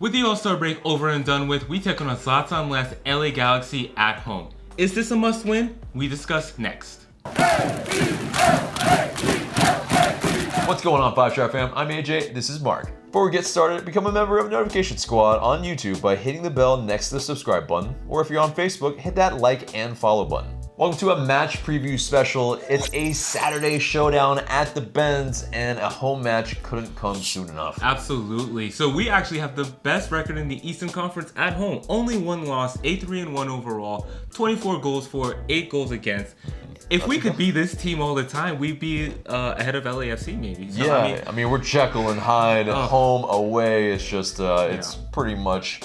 With the All-Star break over and done with, we take on a Zlatan-Less LA Galaxy at home. Is this a must-win? We discuss next. What's going on, 5-Star fam? I'm AJ, this is Mark. Before we get started, become a member of Notification Squad on YouTube by hitting the bell next to the subscribe button, or if you're on Facebook, hit that like and follow button. Welcome to a match preview special. It's a Saturday showdown at the Benz, and a home match couldn't come soon enough. Absolutely. So we actually have the best record in the Eastern Conference at home. Only one loss, 8-3-1 overall, 24 goals for, 8 goals against. If we could be this team all the time, we'd be ahead of LAFC maybe. So, yeah, I mean we're Jekyll and Hyde, home, away. It's just, it's pretty much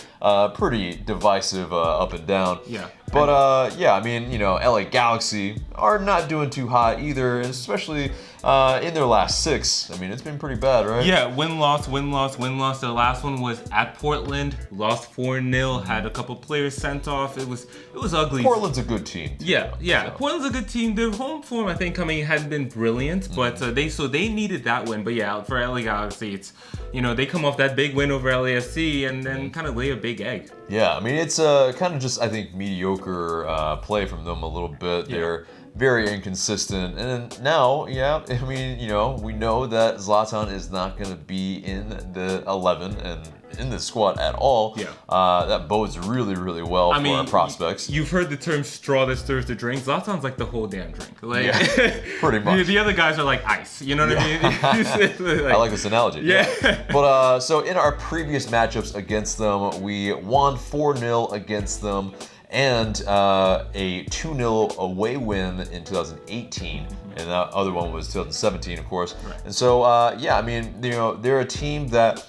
pretty divisive up and down. Yeah. But yeah, I mean, you know, LA Galaxy are not doing too hot either, especially in their last 6. I mean, it's been pretty bad, right? Yeah, win-loss, win-loss, win-loss. The last one was at Portland, lost 4-0, had a couple players sent off. It was ugly. Portland's a good team. Yeah. So. Portland's a good team. Their home form, I think, coming in hadn't been brilliant, but they needed that win. But yeah, for LA Galaxy, it's, you know, they come off that big win over LAFC and then kind of lay a big egg. Yeah, I mean, it's kind of just, I think, mediocre play from them a little bit. Yeah. They're very inconsistent. And now, yeah, I mean, you know, we know that Zlatan is not going to be in the 11 and in the squad at all. Yeah. That bodes really, really well for our prospects. You've heard the term straw that stirs the drink. Zlatan's like the whole damn drink. Like, yeah, pretty much. The other guys are like ice. You know what I mean? Like, I like this analogy. Yeah. But so in our previous matchups against them, we won 4-0 against them, and a 2-0 away win in 2018, and that other one was 2017, of course. Right. And so, yeah, I mean, you know, they're a team that,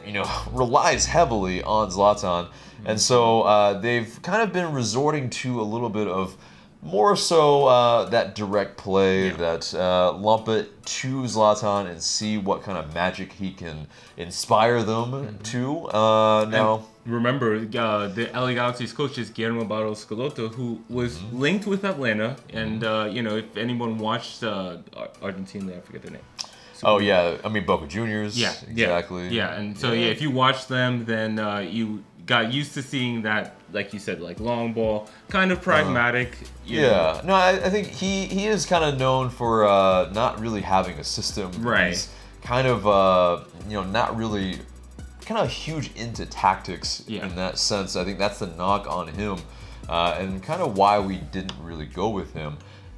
you know, relies heavily on Zlatan, and so they've kind of been resorting to a little bit of more so that direct play, that lump it to Zlatan and see what kind of magic he can inspire them to. Now, remember, the LA Galaxy's coach is Guillermo Barros Schelotto, who was linked with Atlanta, and you know, if anyone watched Argentina, I forget their name. Oh yeah, I mean Boca Juniors. Yeah, exactly. Yeah, and so yeah, if you watch them, then you got used to seeing that, like you said, like long ball, kind of pragmatic. You know. No, I think he is kind of known for not really having a system. Right. He's kind of you know, not really kind of huge into tactics in that sense. I think that's the knock on him, and kind of why we didn't really go with him.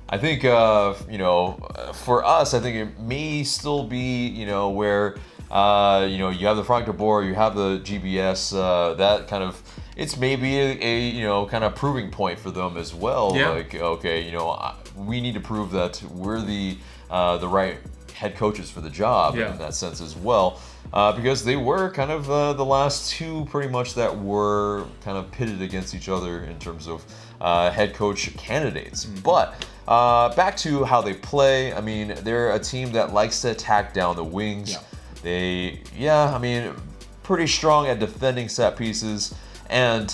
I think you know, for us, I think it may still be, you know, where you know, you have the Frank de Boer, you have the GBS, that kind of, it's maybe a you know, kind of proving point for them as well. Yeah. Like, okay, you know, we need to prove that we're the right head coaches for the job in that sense as well, because they were kind of the last 2 pretty much that were kind of pitted against each other in terms of head coach candidates. But back to how they play, I mean, they're a team that likes to attack down the wings. I mean, pretty strong at defending set pieces, and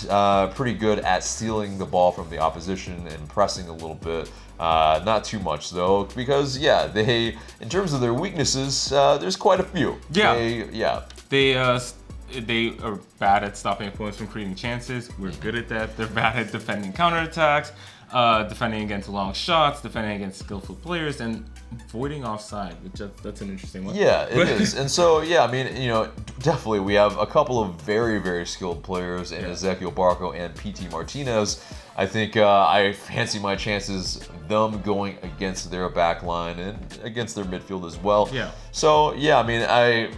pretty good at stealing the ball from the opposition and pressing a little bit. Not too much though, because they, in terms of their weaknesses, there's quite a few. They are bad at stopping opponents from creating chances. We're good at that. They're bad at defending counterattacks, defending against long shots, defending against skillful players, and avoiding offside, which that's an interesting one. Yeah, it is. And so, yeah, I mean, you know, definitely we have a couple of very, very skilled players in Ezequiel Barco and PT Martinez. I think I fancy my chances them going against their back line and against their midfield as well. Yeah. So, yeah, I mean, I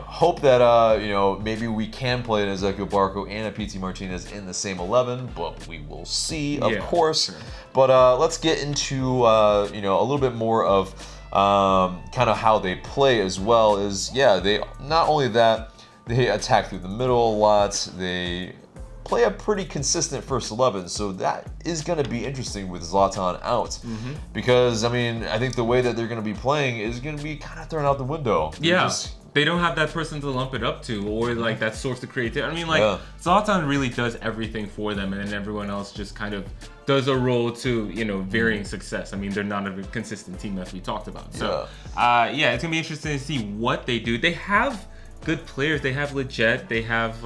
hope that, you know, maybe we can play an Ezequiel Barco and a PT Martinez in the same 11, but we will see, of course. Sure. But let's get into, you know, a little bit more of kind of how they play as well. Is, they, not only that, they attack through the middle a lot, they play a pretty consistent first 11, so that is going to be interesting with Zlatan out, because I mean, I think the way that they're going to be playing is going to be kind of thrown out the window. They don't have that person to lump it up to, or like that source to create it. I mean, like Zlatan really does everything for them, and then everyone else just kind of does a role to, you know, varying success. I mean, they're not a consistent team as we talked about. So, it's gonna be interesting to see what they do. They have good players. They have Legit. They have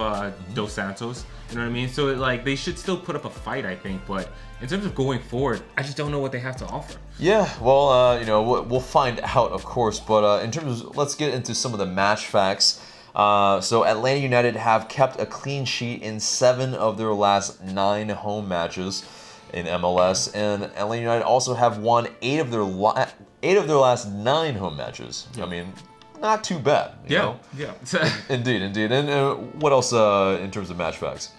Dos Santos. You know what I mean? So like they should still put up a fight, I think. But in terms of going forward, I just don't know what they have to offer. Yeah, well, we'll find out, of course. But in terms of, let's get into some of the match facts. So Atlanta United have kept a clean sheet in 7 of their last 9 home matches in MLS, and Atlanta United also have won 8 of their last 9 home matches. I mean, not too bad. You know? Indeed. And what else in terms of match facts?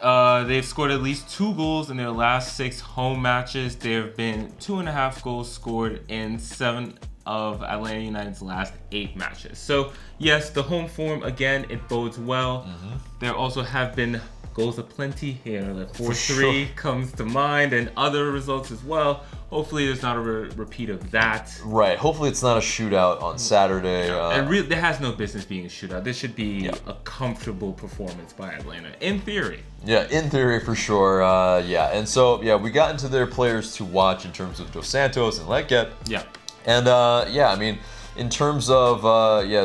They've scored at least 2 goals in their last 6 home matches. There have been 2.5 goals scored in 7 of Atlanta United's last 8 matches. So yes, the home form, again, it bodes well. There also have been goals aplenty here. The 4-3 comes to mind, and other results as well. Hopefully there's not a repeat of that. Right. Hopefully it's not a shootout on Saturday. And really, there has no business being a shootout. This should be a comfortable performance by Atlanta, in theory. Yeah, in theory for sure. And so, we got into their players to watch in terms of Dos Santos and Leggett. Yeah. And I mean, in terms of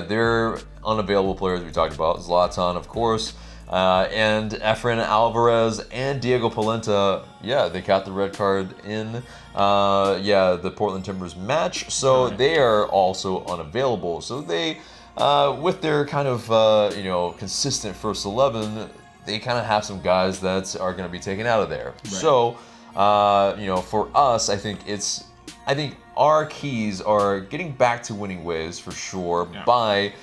their unavailable players we talked about, Zlatan, of course, and Efrain Alvarez and Diego Polenta, they got the red card in the Portland Timbers match, so they are also unavailable. So they, with their kind of consistent first 11, they kind of have some guys that are going to be taken out of there. Right. So for us, I think our keys are getting back to winning ways for sure by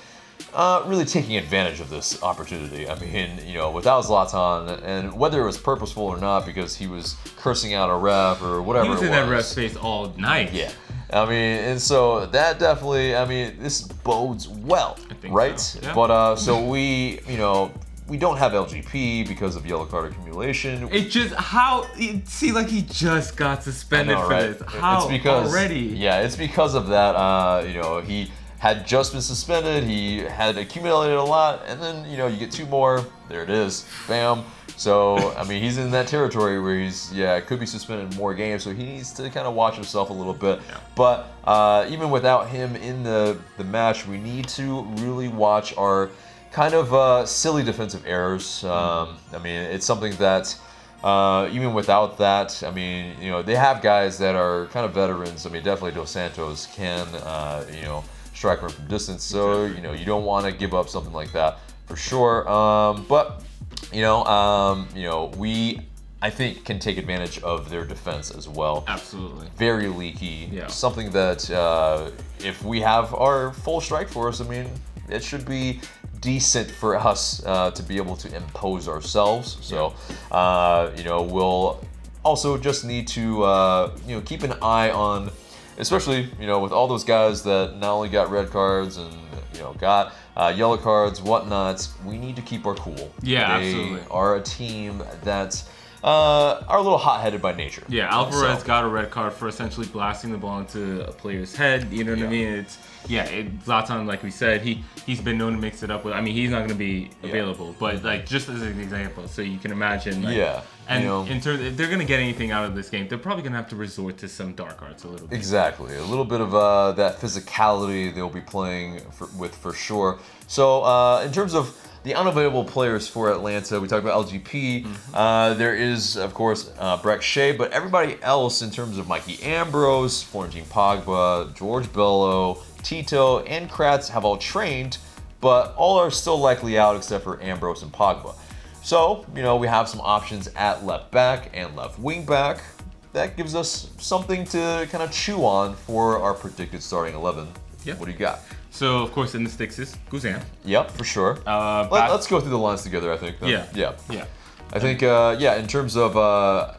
really taking advantage of this opportunity. I mean, without Zlatan, and whether it was purposeful or not, because he was cursing out a ref or whatever. He was in that ref's face all night. Yeah. I mean, and so that definitely, this bodes well, right? So. Yeah. But so we don't have LGP because of yellow card accumulation. It just he just got suspended for this. How it's because, already? Yeah, it's because of that. He had just been suspended. He had accumulated a lot, and then you get 2 more. There it is, bam. So I mean, he's in that territory where he's could be suspended more games. So he needs to kind of watch himself a little bit. Yeah. But even without him in the match, we need to really watch our kind of silly defensive errors. I mean, it's something that even without that, I mean, they have guys that are kind of veterans. I mean, definitely Dos Santos can, strike from distance. So, you don't want to give up something like that for sure. But, we, I think, can take advantage of their defense as well. Absolutely. Very leaky. Yeah. Something that if we have our full strike force, I mean, it should be decent for us to be able to impose ourselves. So, we'll also just need to, keep an eye on, especially, with all those guys that not only got red cards and, got yellow cards, whatnot, we need to keep our cool. Yeah, they absolutely. Are a team that are a little hot-headed by nature. Yeah, Alvarez got a red card for essentially blasting the ball into a player's head. You know what I mean? Zlatan, like we said, he's been known to mix it up with. I mean, he's not going to be available, but like just as an example, so you can imagine. Like, and in terms, if they're going to get anything out of this game, they're probably going to have to resort to some dark arts a little bit. Exactly, a little bit of that physicality they'll be playing with for sure. So in terms of the unavailable players for Atlanta, we talked about LGP. There is, of course, Breck Shea, but everybody else in terms of Mikey Ambrose, Florentine Pogba, George Bello, Tito, and Kratz have all trained, but all are still likely out except for Ambrose and Pogba. So, we have some options at left back and left wing back. That gives us something to kind of chew on for our predicted starting 11. Yeah. What do you got? So, of course, in the sticks is Guzan. Yep, for sure. Let's go through the lines together, I think. Then. Yeah. I think, in terms of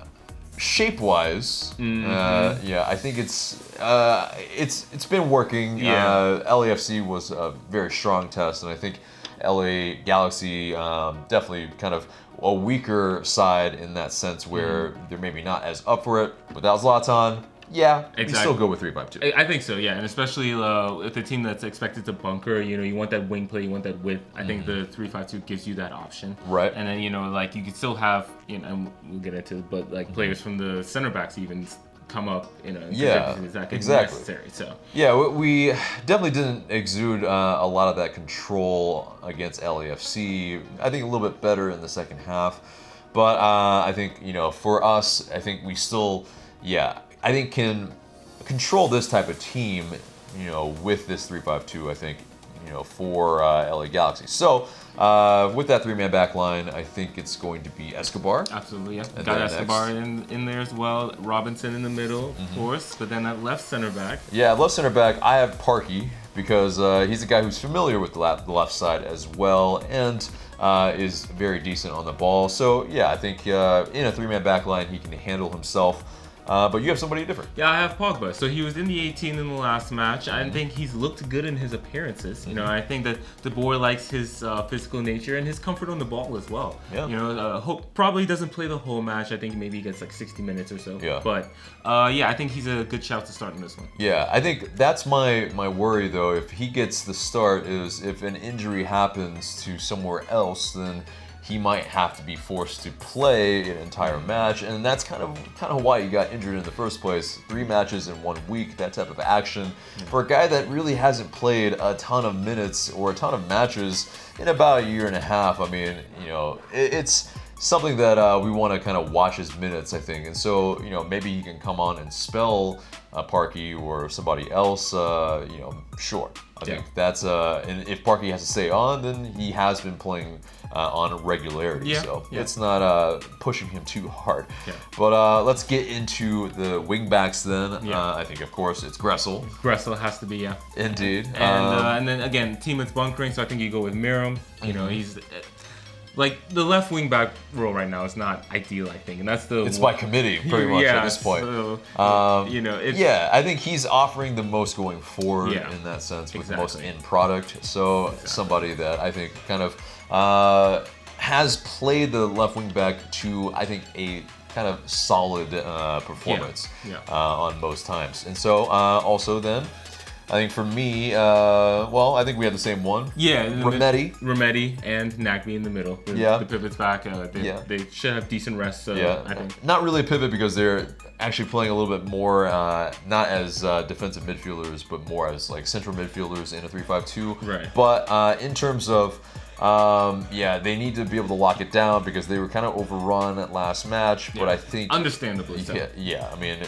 shape-wise, I think it's been working. LAFC was a very strong test, and I think LA Galaxy definitely kind of a weaker side in that sense where they're maybe not as up for it. Without Zlatan, we still go with 3-5-2. I think so, and especially with a team that's expected to bunker, you want that wing play, you want that width. I think the 3-5-2 gives you that option. Right. And then, like you could still have, and we'll get into it, but like players from the center backs even come up in a Yeah, that could exactly. be necessary. So yeah, we definitely didn't exude a lot of that control against LAFC. I think a little bit better in the second half, but I think for us, I think we still, I think can control this type of team, with this 3-5-2. I think for LA Galaxy. So with that three-man back line, I think it's going to be Escobar. Absolutely, yeah. Got Escobar in there as well. Robinson in the middle, of course. But then at left center back. Yeah, left center back, I have Parky because he's a guy who's familiar with the left side as well and is very decent on the ball. So yeah, I think in a three-man back line, he can handle himself. But you have somebody different. Yeah, I have Pogba. So he was in the 18 in the last match. I think he's looked good in his appearances. I think that the boy likes his physical nature and his comfort on the ball as well. Yeah. Probably doesn't play the whole match. I think maybe he gets like 60 minutes or so. Yeah. But I think he's a good shout to start in this one. Yeah, I think that's my worry though. If he gets the start, is if an injury happens to somewhere else, then he might have to be forced to play an entire match, and that's kind of why he got injured in the first place. 3 matches in 1 week, that type of action. For a guy that really hasn't played a ton of minutes or a ton of matches in about a year and a half, I mean, it's something that we want to kind of watch his minutes, I think. And so, maybe he can come on and spell Parky or somebody else, sure. I think that's, and if Parky has to stay on, then he has been playing on regularity. So it's not pushing him too hard. Yeah. But let's get into the wingbacks then. I think, of course, it's Gressel. Gressel has to be, yeah. Indeed. And then, again, team is bunkering, so I think you go with Miram. He's... Like, the left wing back role right now is not ideal, I think, and that's the... It's by committee, pretty much, at this point. So, I think he's offering the most going forward in that sense, with the most end product. So somebody that I think kind of has played the left wing back to, I think, a kind of solid performance on most times. And so also then, I think for me, I think we have the same one. Yeah. Remedi and Nagby in the middle. The pivots back. They should have decent rest. So I think. Not really a pivot because they're actually playing a little bit more, not as defensive midfielders, but more as like central midfielders in a 3-5-2. Right. But in terms of, they need to be able to lock it down because they were kind of overrun at last match. But I think understandably so. Yeah. I mean,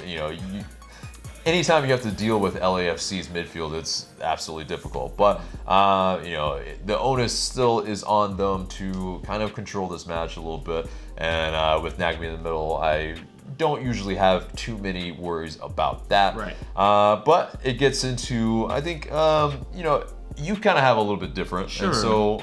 anytime you have to deal with LAFC's midfield, it's absolutely difficult. But, the onus still is on them to kind of control this match a little bit. And with Nagby in the middle, I don't usually have too many worries about that. Right. But it gets into, I think, you kind of have a little bit different. Sure. And so,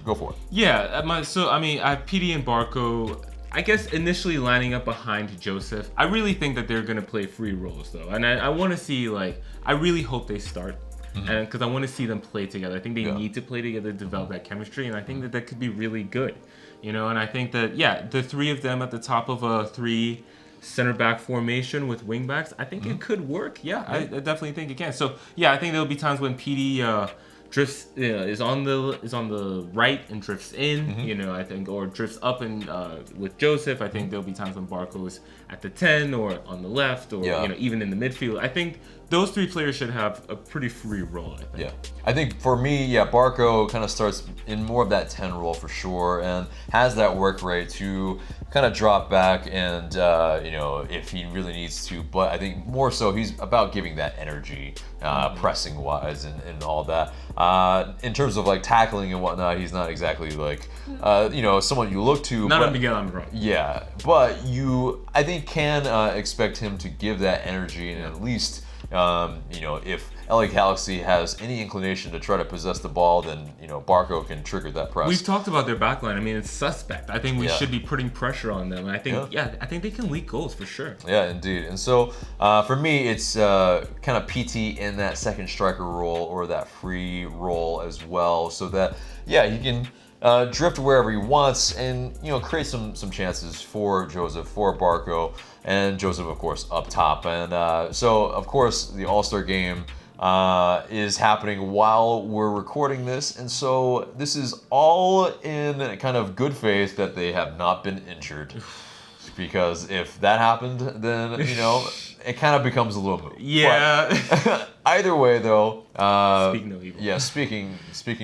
go for it. Yeah. I have PD and Barco. I guess initially lining up behind Joseph. I really think that they're going to play free roles, though. And I want to see, I really hope they start. And because I want to see them play together. I think they need to play together to develop that chemistry. And I think that could be really good. And I think that, the 3 of them at the top of a 3 center back formation with wing backs, I think it could work. Yeah, I definitely think it can. So, I think there'll be times when PD... drifts is on the right and drifts in, I think, or drifts up and with Joseph. I think there'll be times when Barco's at the 10 or on the left or even in the midfield. I think those 3 players should have a pretty free role, I think. Yeah. I think for me, Barco kind of starts in more of that 10 role for sure and has that work rate to kind of drop back and, if he really needs to. But I think more so he's about giving that energy, pressing-wise and all that. In terms of, tackling and whatnot, he's not exactly, someone you look to. Not a Miguel Almiron. Yeah. But I think, can expect him to give that energy and at least... if LA Galaxy has any inclination to try to possess the ball, then, Barco can trigger that press. We've talked about their backline. I mean, it's suspect. I think we should be putting pressure on them. And I think, I think they can leak goals for sure. Yeah, indeed. And so, for me, it's kind of PT in that second striker role or that free role as well, so that, he can drift wherever he wants and, create some chances for Joseph, for Barco, and Joseph, of course, up top. And so, of course, the All-Star game is happening while we're recording this. And so this is all in kind of good faith that they have not been injured. because if that happened, then it kind of becomes a little moot. Yeah. But either way, though. Speak no evil. Yeah, speaking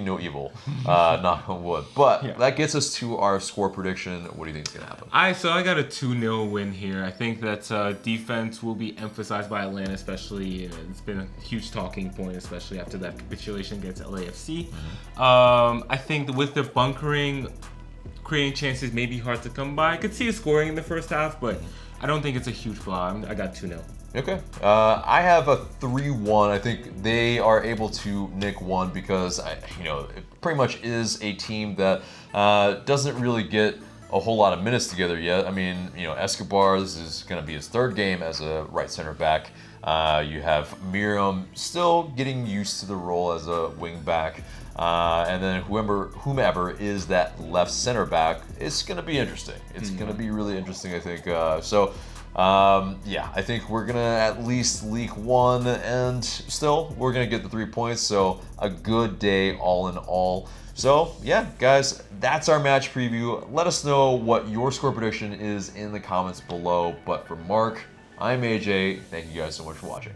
no evil. Knock on wood. But that gets us to our score prediction. What do you think is gonna happen? So I got a 2-0 win here. I think that defense will be emphasized by Atlanta, especially. It's been a huge talking point, especially after that capitulation against LAFC. I think that with the bunkering, creating chances may be hard to come by. I could see a scoring in the first half, but I don't think it's a huge flaw. I got 2-0. Okay. I have a 3-1. I think they are able to nick one because it pretty much is a team that doesn't really get a whole lot of minutes together yet. I mean, Escobar, this is going to be his third game as a right center back. You have Miriam still getting used to the role as a wing back. And then whomever is that left center back, it's going to be interesting. It's going to be really interesting, I think. I think we're going to at least leak one, and still, we're going to get the 3 points. So a good day all in all. So, yeah, guys, that's our match preview. Let us know what your score prediction is in the comments below. But for Mark, I'm AJ. Thank you guys so much for watching.